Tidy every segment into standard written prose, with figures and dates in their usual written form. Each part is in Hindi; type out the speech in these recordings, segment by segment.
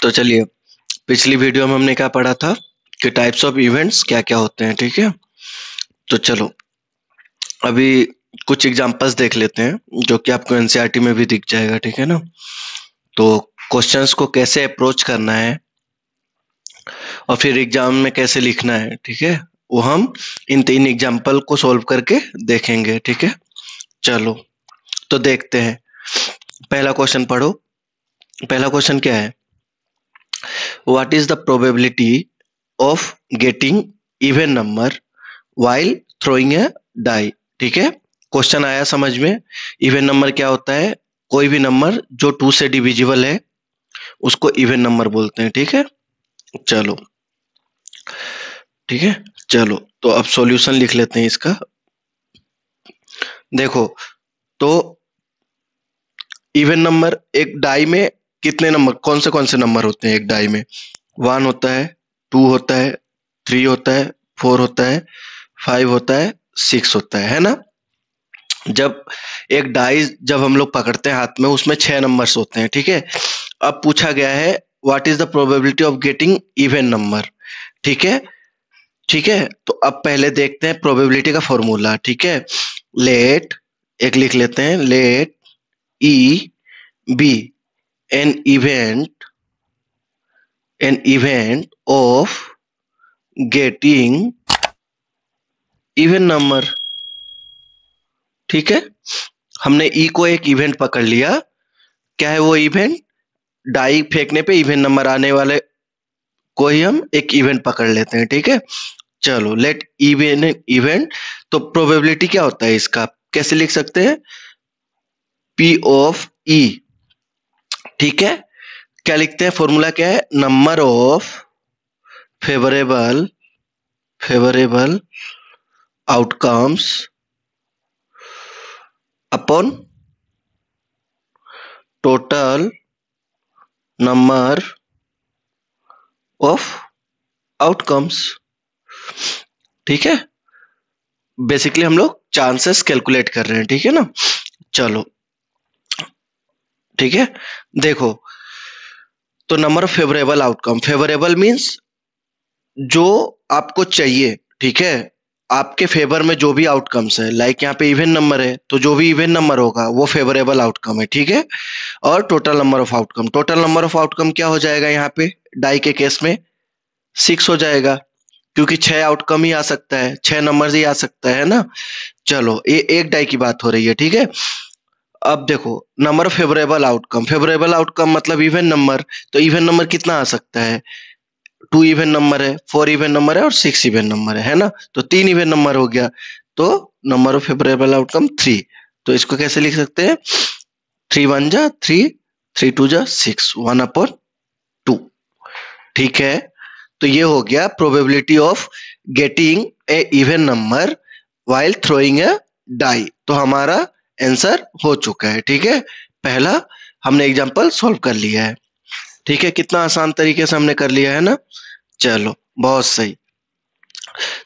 तो चलिए, पिछली वीडियो में हमने क्या पढ़ा था कि टाइप्स ऑफ इवेंट्स क्या क्या होते हैं। ठीक है, तो चलो अभी कुछ एग्जांपल्स देख लेते हैं जो कि आपको एनसीईआरटी में भी दिख जाएगा। ठीक है ना, तो क्वेश्चंस को कैसे अप्रोच करना है और फिर एग्जाम में कैसे लिखना है, ठीक है, वो हम इन 3 एग्जांपल को सॉल्व करके देखेंगे। ठीक है, चलो तो देखते हैं। पहला क्वेश्चन पढ़ो। पहला क्वेश्चन क्या है? What is the probability of getting even number while throwing a die? ठीक है, क्वेश्चन आया समझ में। इवन नंबर क्या होता है? कोई भी नंबर जो 2 से डिविजिबल है उसको इवन नंबर बोलते हैं। ठीक है, चलो ठीक है, चलो तो अब सॉल्यूशन लिख लेते हैं इसका। देखो, तो इवन नंबर एक डाई में कितने नंबर, कौन से नंबर होते हैं एक डाई में? 1 होता है, 2 होता है, 3 होता है, 4 होता है, 5 होता है, 6 होता है ना। जब एक डाई जब हम लोग पकड़ते हैं हाथ में, उसमें 6 नंबर्स होते हैं। ठीक है, अब पूछा गया है what is the probability of getting even number. ठीक है, ठीक है, तो अब पहले देखते हैं प्रोबेबिलिटी का फॉर्मूला। ठीक है, लेट, एक लिख लेते हैं, let E be an event of getting even number. ठीक है, हमने ई को एक इवेंट पकड़ लिया। क्या है वो इवेंट? डाई फेंकने पे इवन नंबर आने वाले को ही हम एक इवेंट पकड़ लेते हैं। ठीक है, चलो लेट इवेंट, तो प्रोबेबिलिटी क्या होता है इसका, कैसे लिख सकते हैं? पी ऑफ ई। ठीक है, क्या लिखते हैं? फॉर्मूला क्या है? Number of favourable outcomes upon total number of outcomes. ठीक है, बेसिकली हम लोग चांसेस कैलकुलेट कर रहे हैं। ठीक है ना, चलो ठीक है, देखो तो number of favourable outcome, favourable means जो आपको चाहिए। ठीक है, आपके फेवर में जो भी आउटकम्स है, लाइक यहाँ पे इवन नंबर है तो जो भी इवन नंबर होगा वो फेवरेबल आउटकम है। ठीक है, और total number of outcome, total number of outcome क्या हो जाएगा यहाँ पे डाई के केस में? 6 हो जाएगा, क्योंकि 6 आउटकम ही आ सकता है, 6 नंबर ही आ सकता है ना। चलो ये एक डाई की बात हो रही है। ठीक है, अब देखो नंबर ऑफ फेवरेबल आउटकम मतलब इवन नंबर, तो इवन नंबर कितना आ सकता है? 2 इवन नंबर है, 4 इवन नंबर है और 6 इवन नंबर है ना, तो 3 इवन नंबर हो गया, तो नंबर ऑफ फेवरेबल आउटकम 3। तो इसको कैसे लिख सकते हैं? 3 1 जा 3, 3 2 जा 6, 1/2। ठीक है, तो ये हो गया probability of getting a even number while throwing a die. तो हमारा आंसर हो चुका है। ठीक है, पहला हमने एग्जांपल सॉल्व कर लिया है। ठीक है, कितना आसान तरीके से हमने कर लिया है ना। चलो बहुत सही।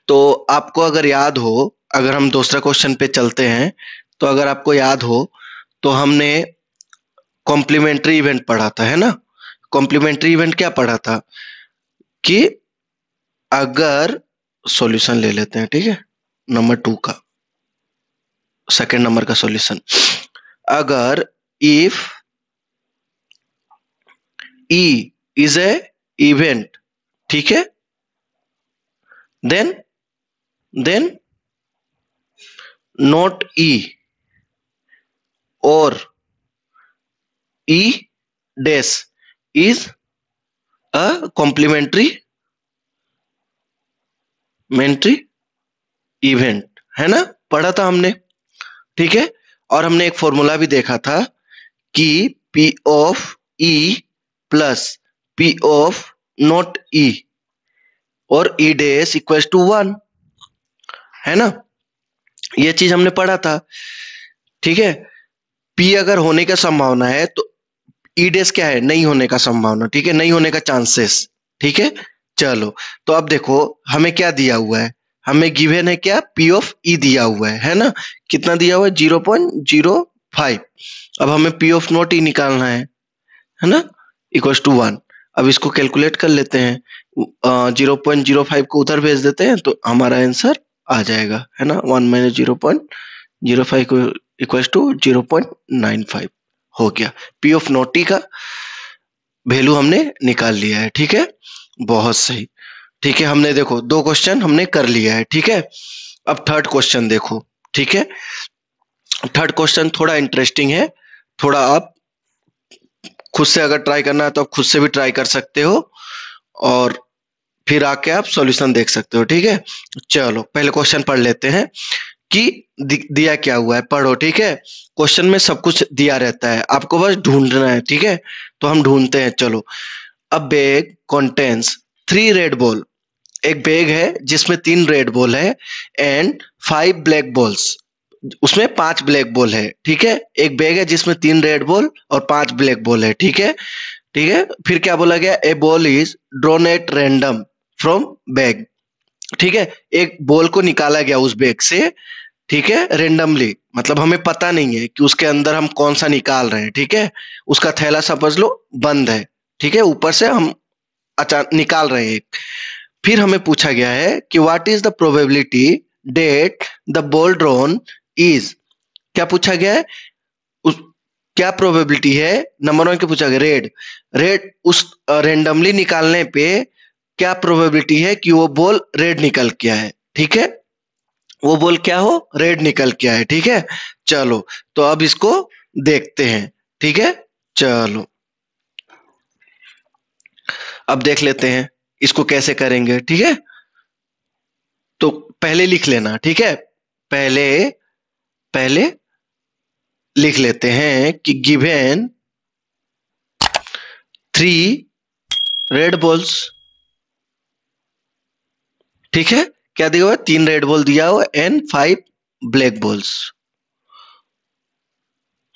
तो आपको अगर याद हो, अगर हम दूसरा क्वेश्चन पे चलते हैं, तो अगर आपको याद हो तो हमने कॉम्प्लीमेंट्री इवेंट पढ़ा था, है ना। कॉम्प्लीमेंट्री इवेंट क्या पढ़ा था कि अगर, सॉल्यूशन ले लेते हैं, ठीक है, नंबर 2 का, सेकंड नंबर का सॉल्यूशन। अगर if E is a event, ठीक है, then not E or E dash is a complementary event, है ना, पढ़ा था हमने। ठीक है, और हमने एक फॉर्मूला भी देखा था कि P of E plus P of not E और E डैश इक्वल्स टू 1, है ना, ये चीज हमने पढ़ा था। ठीक है, P अगर होने का संभावना है तो ई डैश क्या है? नहीं होने का संभावना। ठीक है, नहीं होने का चांसेस। ठीक है, चलो तो अब देखो हमें क्या दिया हुआ है, हमें गिवन है क्या? P ऑफ ई दिया हुआ है ना, कितना दिया हुआ है? 0.05। अब हमें P ऑफ नॉट ई निकालना है ना, इक्वल्स टू 1। अब इसको कैलकुलेट कर लेते हैं, 0.05 को उधर भेज देते हैं तो हमारा आंसर आ जाएगा, है ना। 1 माइनस 0.05 को इक्वल्स टू 0.95 हो गया। पी ऑफ नोटी का वैल्यू हमने निकाल लिया है, ठीक है, बहुत सही। ठीक है, हमने देखो 2 क्वेश्चन हमने कर लिया है, ठीक है। अब थर्ड क्वेश्चन देखो, ठीक है। थर्ड क्वेश्चन थोड़ा इंटरेस्टिंग है, थोड़ा आप खुद से अगर ट्राई करना है तो आप खुद से भी ट्राई कर सकते हो और फिर आके आप सॉल्यूशन देख सकते हो, ठीक है। चलो पहले क्वेश्चन पढ़ लेते हैं कि दिया क्या हुआ है, पढ़ो, ठीक है। क्वेश्चन में सब कुछ दिया रहता है, आपको बस ढूंढना है, ठीक है। तो हम ढूंढते हैं, चलो। अ बैग कंटेन्स 3 रेड बॉल, एक बैग है जिसमें 3 रेड बॉल है एंड 5 ब्लैक बॉल्स, उसमें 5 ब्लैक बॉल है, ठीक है। एक बैग है जिसमें 3 रेड बॉल और 5 ब्लैक बॉल है, ठीक है, ठीक है। फिर क्या बोला गया, a ball is drawn at random from bag, ठीक है। एक बॉल को निकाला गया उस बैग से, ठीक है, रेंडमली, मतलब हमें पता नहीं है कि उसके अंदर हम कौन सा निकाल रहे हैं, ठीक है। उसका थैला समझ लो बंद है, ठीक है, ऊपर से हम अचानक निकाल रहे हैं एक। फिर हमें पूछा गया है कि what is the probability that the ball drawn is, क्या पूछा गया है, उस क्या प्रोबेबिलिटी है, नंबर 1 के पूछा गया रेड, रेड उस रेंडमली निकालने पे क्या प्रोबेबिलिटी है कि वो बॉल रेड निकल के आए, ठीक है, वो बॉल क्या हो, रेड निकल के आए, ठीक है। चलो तो अब इसको देखते हैं, ठीक है। चलो अब देख लेते हैं इसको कैसे करेंगे, ठीक है। तो पहले लिख लेना, ठीक है, पहले पहले लिख लेते हैं कि गिवन 3 रेड बॉल्स, ठीक है, क्या दिया हुआ, 3 रेड बॉल दिया हुआ एंड 5 ब्लैक बॉल्स,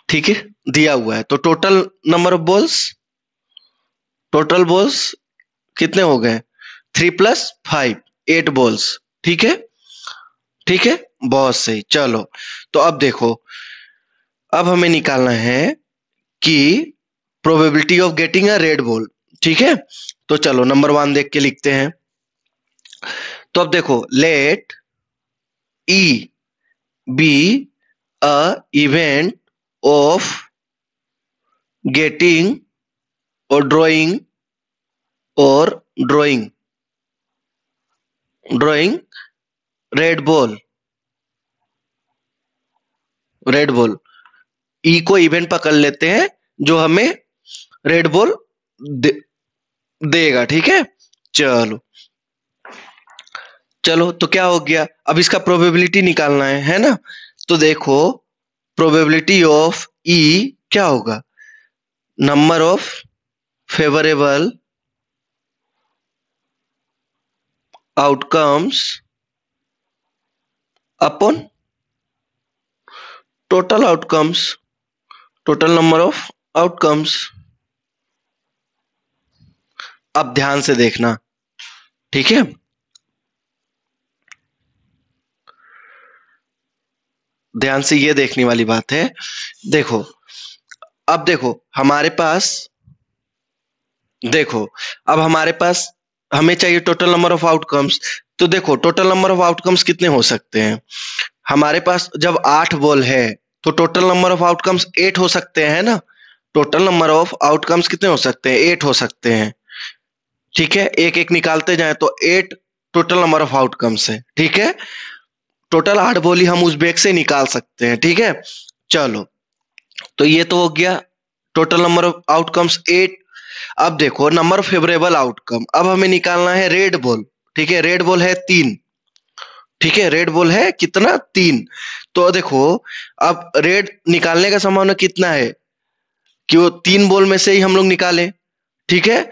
ठीक है, दिया हुआ है। तो total number of balls, total balls कितने हो गए, 3 प्लस 5, 8 बॉल्स, ठीक है, ठीक है, बहुत सही। चलो तो अब देखो, अब हमें निकालना है कि probability of getting a red ball, ठीक है। तो चलो नंबर 1 देख के लिखते हैं। तो अब देखो, let E be a event of getting और ड्रॉइंग और drawing red ball, red ball, E को इवेंट पकड़ लेते हैं जो हमें रेड बॉल देगा, ठीक है। चलो चलो तो क्या हो गया, अब इसका प्रोबेबिलिटी निकालना है ना। तो देखो प्रोबेबिलिटी ऑफ ई क्या होगा, number of favourable outcomes upon total outcomes, total number of outcomes. अब ध्यान से देखना, ठीक है, ध्यान से ये देखने वाली बात है। देखो अब देखो हमारे पास, देखो अब हमारे पास हमें चाहिए टोटल नंबर ऑफ आउटकम्स। तो देखो टोटल नंबर ऑफ आउटकम्स कितने हो सकते हैं, हमारे पास जब 8 बॉल है तो टोटल नंबर ऑफ आउटकम्स 8 हो सकते हैं ना। टोटल नंबर ऑफ आउटकम्स कितने हो सकते हैं, 8 हो सकते हैं, ठीक है। एक एक निकालते जाए तो 8 टोटल नंबर ऑफ आउटकम्स है, ठीक है। टोटल 8 बॉल ही हम उस बैग से निकाल सकते हैं, ठीक है। चलो तो ये तो हो गया टोटल नंबर ऑफ आउटकम्स 8। अब देखो नंबर ऑफ फेवरेबल आउटकम, अब हमें निकालना है रेड बॉल, ठीक है, रेड बॉल है 3, ठीक है, रेड बॉल है कितना, 3। तो देखो अब रेड निकालने का संभावना कितना है कि वो 3 बॉल में से ही हम लोग निकालें, ठीक है।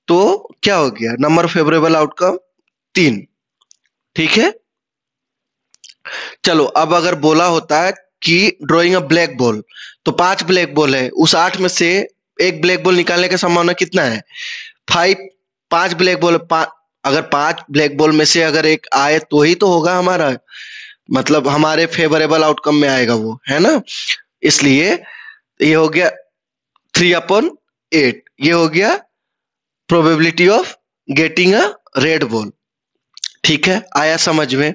तो क्या हो गया, नंबर ऑफ फेवरेबल आउटकम 3, ठीक है। चलो अब अगर बोला होता है कि ड्रॉइंग अ ब्लैक बॉल, तो 5 ब्लैक बॉल है, उस 8 में से एक ब्लैक बॉल निकालने का संभावना कितना है, 5, 5 ब्लैक बॉल, अगर 5 ब्लैक बॉल में से अगर एक आए तो ही तो होगा हमारा, मतलब हमारे फेवरेबल आउटकम में आएगा वो, है ना। इसलिए ये हो गया 3/8, ये हो गया probability of getting a red ball. ठीक है, आया समझ में?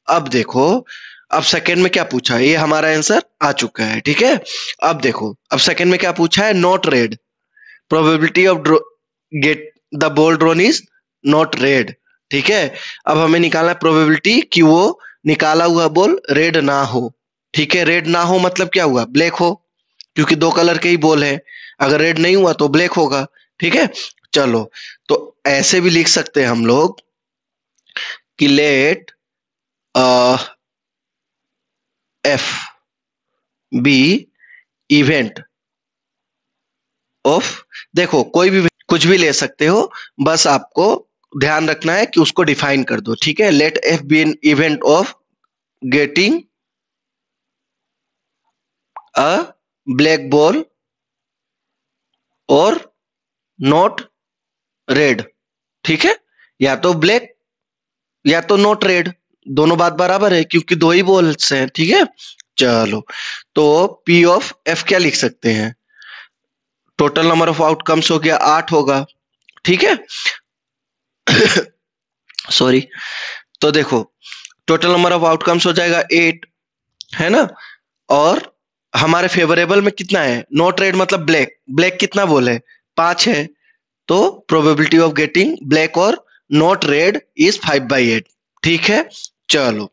अब देखो, अब सेकंड में क्या पूछा है, ये हमारा आंसर आ चुका है। ठीक है, अब देखो, अब सेकंड में क्या पूछा है, not red, probability of get the ball drawn is not red. ठीक है, अब हमें निकालना है प्रोबेबिलिटी कि वो निकाला हुआ बॉल रेड ना हो। ठीक है, रेड ना हो मतलब क्या हुआ, ब्लैक हो, क्योंकि दो कलर के ही बॉल है, अगर रेड नहीं हुआ तो ब्लैक होगा। ठीक है, चलो, तो ऐसे भी लिख सकते हैं हम लोग कि let F be event of, देखो कोई भी कुछ भी ले सकते हो, बस आपको ध्यान रखना है कि उसको डिफाइन कर दो। ठीक है, let F be an event of getting a black ball और नॉट रेड। ठीक है, या तो ब्लैक या तो नॉट रेड, दोनों बात बराबर है क्योंकि दो ही बॉल्स हैं। ठीक है, चलो, तो पी ऑफ एफ क्या लिख सकते हैं, टोटल नंबर ऑफ आउटकम्स हो गया 8 होगा। ठीक है, सॉरी, तो देखो टोटल नंबर ऑफ आउटकम्स हो जाएगा 8, है ना, और हमारे फेवरेबल में कितना है, नॉट रेड मतलब ब्लैक, ब्लैक कितना बोल है, 5 है, तो प्रोबेबिलिटी ऑफ गेटिंग ब्लैक और नॉट रेड इज 5/8। ठीक है, चलो,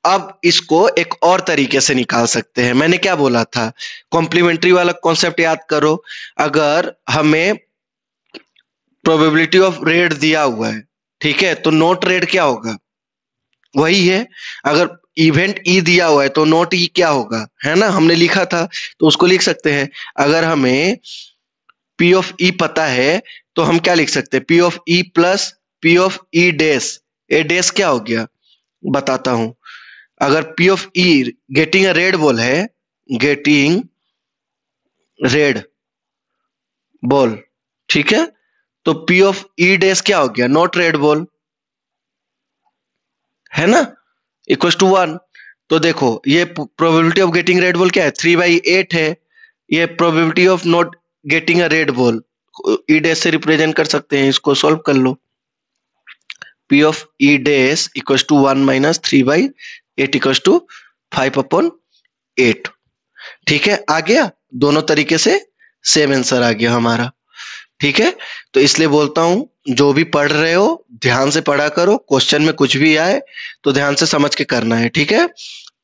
अब इसको एक और तरीके से निकाल सकते हैं। मैंने क्या बोला था, कॉम्प्लीमेंट्री वाला कॉन्सेप्ट याद करो, अगर हमें प्रोबेबिलिटी ऑफ रेड दिया हुआ है, ठीक है, तो नॉट रेड क्या होगा, वही है। अगर इवेंट ई दिया हुआ है तो नॉट ई क्या होगा, है ना, हमने लिखा था, तो उसको लिख सकते हैं। अगर हमें पी ऑफ ई पता है तो हम क्या लिख सकते हैं, P of E plus P of E dash, A dash क्या हो गया, बताता हूं। अगर P of E getting a red ball है, गेटिंग रेड बॉल, ठीक है, तो पी ऑफ ई डैश क्या हो गया, नॉट रेड बॉल, है ना, इक्वल टू 1। तो देखो ये probability of getting red ball क्या है, 3/8 है, ये probability of not getting a red ball E dash से रिप्रेजेंट कर सकते हैं, इसको सॉल्व कर लो। P of E dash equal to 1 minus 3/8 equal to 5/8। ठीक है, आ गया, दोनों तरीके से सेम आंसर आ गया हमारा। ठीक है, तो इसलिए बोलता हूं जो भी पढ़ रहे हो ध्यान से पढ़ा करो, क्वेश्चन में कुछ भी आए तो ध्यान से समझ के करना है। ठीक है,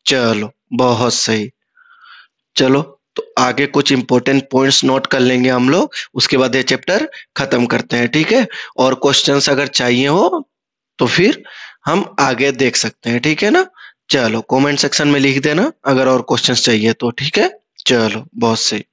चलो, बहुत सही। चलो, तो आगे कुछ इंपॉर्टेंट पॉइंट्स नोट कर लेंगे हम लोग, उसके बाद ये चैप्टर खत्म करते हैं। ठीक है, और क्वेश्चंस अगर चाहिए हो तो फिर हम आगे देख सकते हैं। ठीक है ना, चलो कमेंट सेक्शन में लिख देना अगर और क्वेश्चंस चाहिए तो। ठीक है, चलो, बहुत सही।